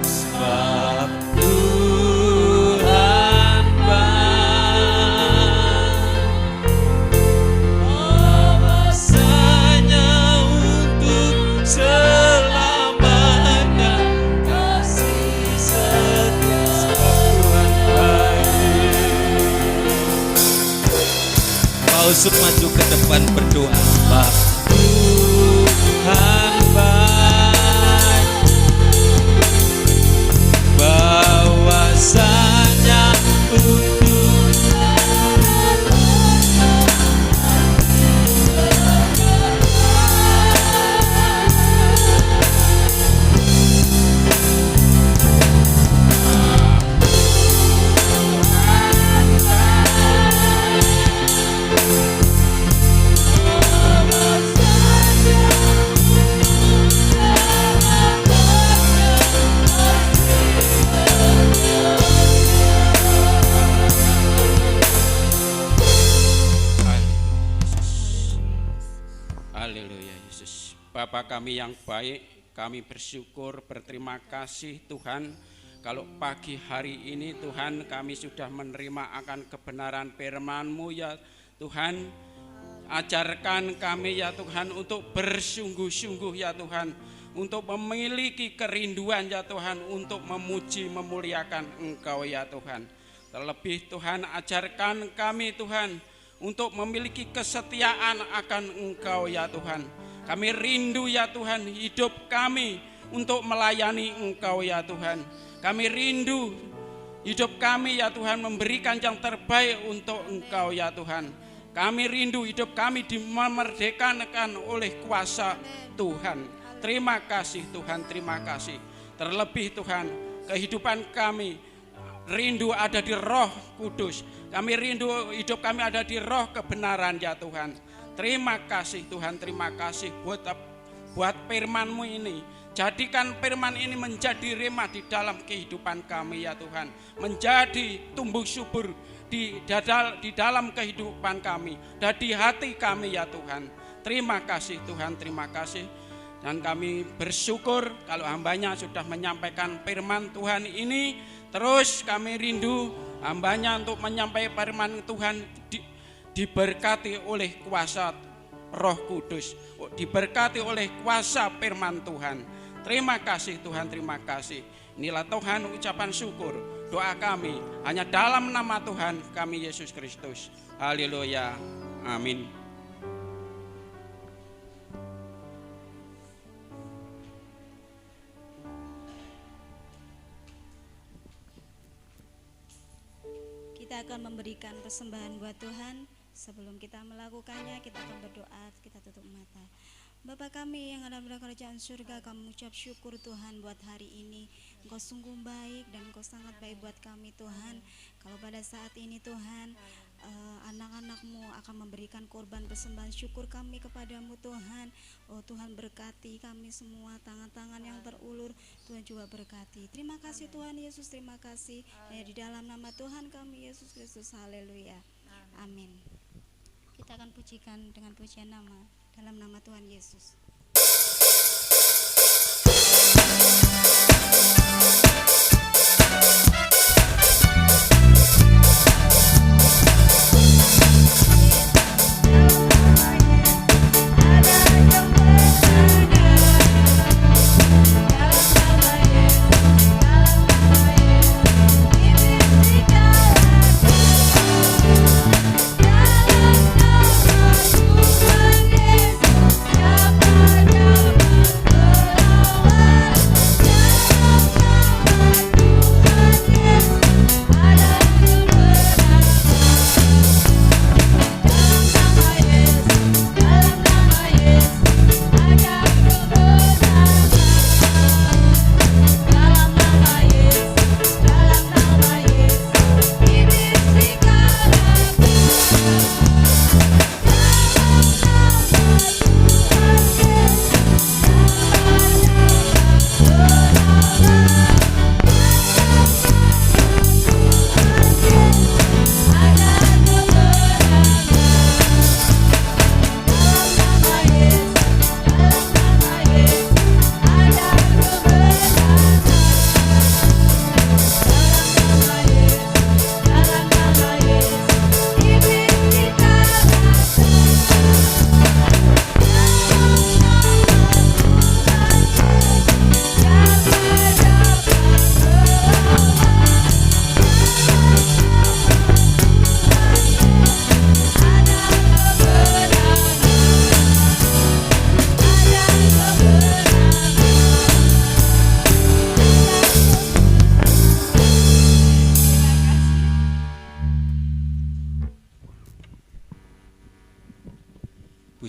sebab Tuhan baik, bahwasanya untuk selamanya kasih setia. Sebab Tuhan baik. Pausuk maju ke depan berdoa. Sebab Tuhan baik, bahwasanya untuk Haleluya Yesus. Bapa kami yang baik, kami bersyukur, berterima kasih Tuhan. Kalau pagi hari ini Tuhan kami sudah menerima akan kebenaran firman-Mu ya Tuhan. Ajarkan kami ya Tuhan untuk bersungguh-sungguh ya Tuhan, untuk memiliki kerinduan ya Tuhan, untuk memuji memuliakan Engkau ya Tuhan. Terlebih Tuhan ajarkan kami Tuhan untuk memiliki kesetiaan akan Engkau ya Tuhan. Kami rindu ya Tuhan hidup kami untuk melayani Engkau ya Tuhan. Kami rindu hidup kami ya Tuhan memberikan yang terbaik untuk Engkau ya Tuhan. Kami rindu hidup kami dimerdekakan oleh kuasa Tuhan. Terima kasih Tuhan, terima kasih. Terlebih Tuhan kehidupan kami rindu ada di Roh Kudus. Kami rindu hidup kami ada di roh kebenaran ya Tuhan. Terima kasih Tuhan, terima kasih buat firman-Mu ini. Jadikan firman ini menjadi rema di dalam kehidupan kami ya Tuhan. Menjadi tumbuh subur di dalam kehidupan kami dan di hati kami ya Tuhan. Terima kasih Tuhan, terima kasih. Dan kami bersyukur kalau hambanya sudah menyampaikan firman Tuhan ini. Terus kami rindu hambanya untuk menyampaikan firman Tuhan diberkati oleh kuasa Roh Kudus, diberkati oleh kuasa firman Tuhan. Terima kasih Tuhan, terima kasih. Inilah Tuhan ucapan syukur, doa kami hanya dalam nama Tuhan kami Yesus Kristus. Haleluya, amin. Kita akan memberikan persembahan buat Tuhan. Sebelum kita melakukannya, kita akan berdoa, kita tutup mata. Bapa kami yang ada di kerajaan surga, kami mengucap syukur Tuhan buat hari ini. Engkau sungguh baik dan Engkau sangat baik buat kami Tuhan. Kalau pada saat ini Tuhan, anak-anak-Mu akan memberikan korban persembahan syukur kami kepadamu Tuhan. Oh Tuhan, berkati kami semua, tangan-tangan yang terulur Tuhan juga berkati. Terima kasih Tuhan Yesus, terima kasih. Di dalam nama Tuhan kami Yesus Kristus, haleluya, amin. Kita akan pujikan dengan pujian nama dalam nama Tuhan Yesus. Dalam nama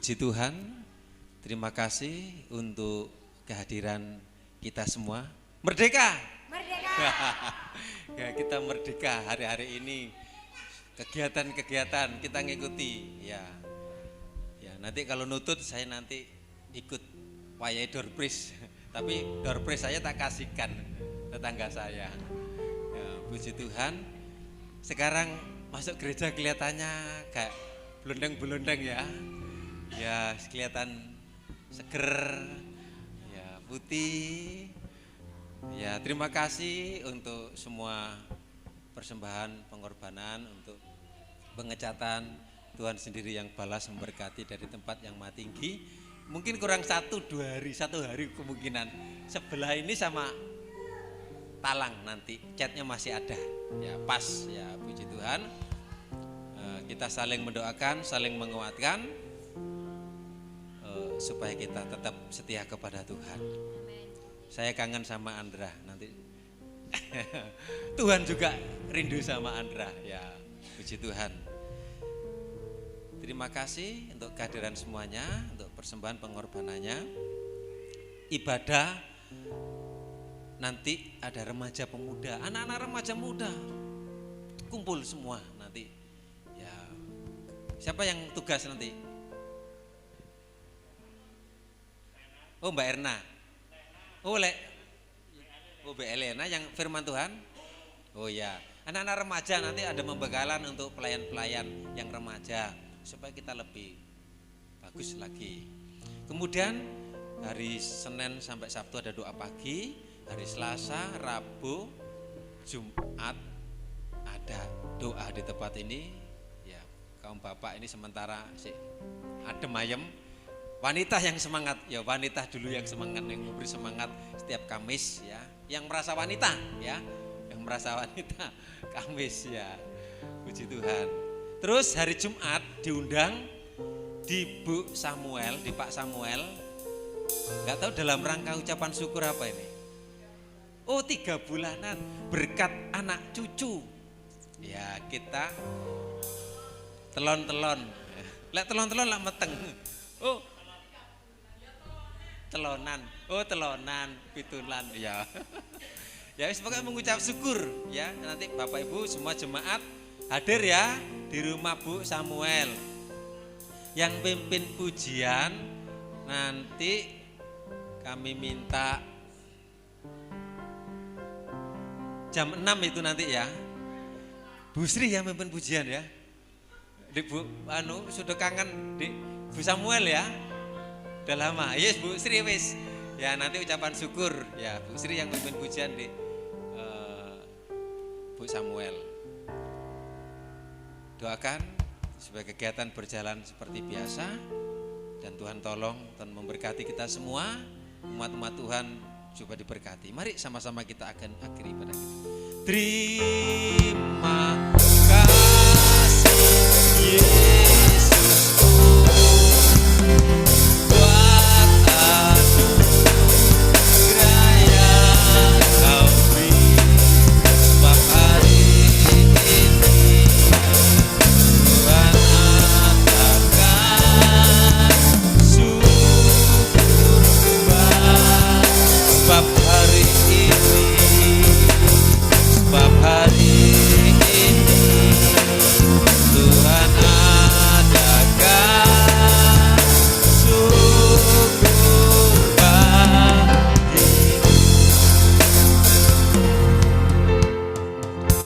puji Tuhan, terima kasih untuk kehadiran kita semua. Merdeka! Merdeka. Ya, kita merdeka hari-hari ini. Kegiatan-kegiatan kita ngikuti. Ya, nanti kalau nutut saya nanti ikut wayai doorpriest. Tapi doorpriest saya tak kasihkan tetangga saya. Ya, puji Tuhan. Sekarang masuk gereja kelihatannya kayak belundeng-belundeng ya. Ya, kelihatan seger, ya putih. Ya, terima kasih untuk semua persembahan pengorbanan untuk pengecatan. Tuhan sendiri yang balas memberkati dari tempat yang maha tinggi. Mungkin kurang 1-2 hari, 1 hari kemungkinan. Sebelah ini sama Talang nanti catnya masih ada. Ya pas ya, puji Tuhan. Kita saling mendoakan, saling menguatkan supaya kita tetap setia kepada Tuhan. Saya kangen sama Andra nanti. Tuhan juga rindu sama Andra ya, puji Tuhan. Terima kasih untuk kehadiran semuanya, untuk persembahan pengorbanannya. Ibadah nanti ada remaja pemuda, anak-anak remaja muda kumpul semua nanti. Ya, siapa yang tugas nanti? Oh, Mbak Erna. Oh, Mbak Elena yang firman Tuhan. Oh ya, anak-anak remaja nanti ada pembekalan untuk pelayan-pelayan yang remaja supaya kita lebih bagus lagi. Kemudian hari Senin sampai Sabtu ada doa pagi, hari Selasa, Rabu, Jumat ada doa di tempat ini. Ya, kaum bapak ini sementara sih adem ayem. Wanita yang semangat, ya wanita dulu yang semangat, yang memberi semangat setiap Kamis ya. Yang merasa wanita ya, yang merasa wanita Kamis ya. Puji Tuhan. Terus hari Jumat diundang di Bu Samuel, di Pak Samuel. Enggak tahu dalam rangka ucapan syukur apa ini. Oh, 3 bulanan berkat anak cucu. Ya, kita telon-telon. Lek telon-telon lah meteng. Oh, telonan, telonan, pitulan ya. Ya wis pokoknya mengucap syukur ya. Nanti Bapak Ibu semua jemaat hadir ya di rumah Bu Samuel. Yang pimpin pujian nanti kami minta jam 6 itu nanti ya. Bu Sri yang pimpin pujian ya. Di Bu sudah kangen di Bu Samuel ya. Udah lama, yes Bu Sri wis. Ya nanti ucapan syukur ya Bu Sri yang memimpin pujian di Bu Samuel. Doakan supaya kegiatan berjalan seperti biasa dan Tuhan tolong dan memberkati kita semua, umat-umat Tuhan coba diberkati. Mari sama-sama kita akan akhiri pada kita. Terima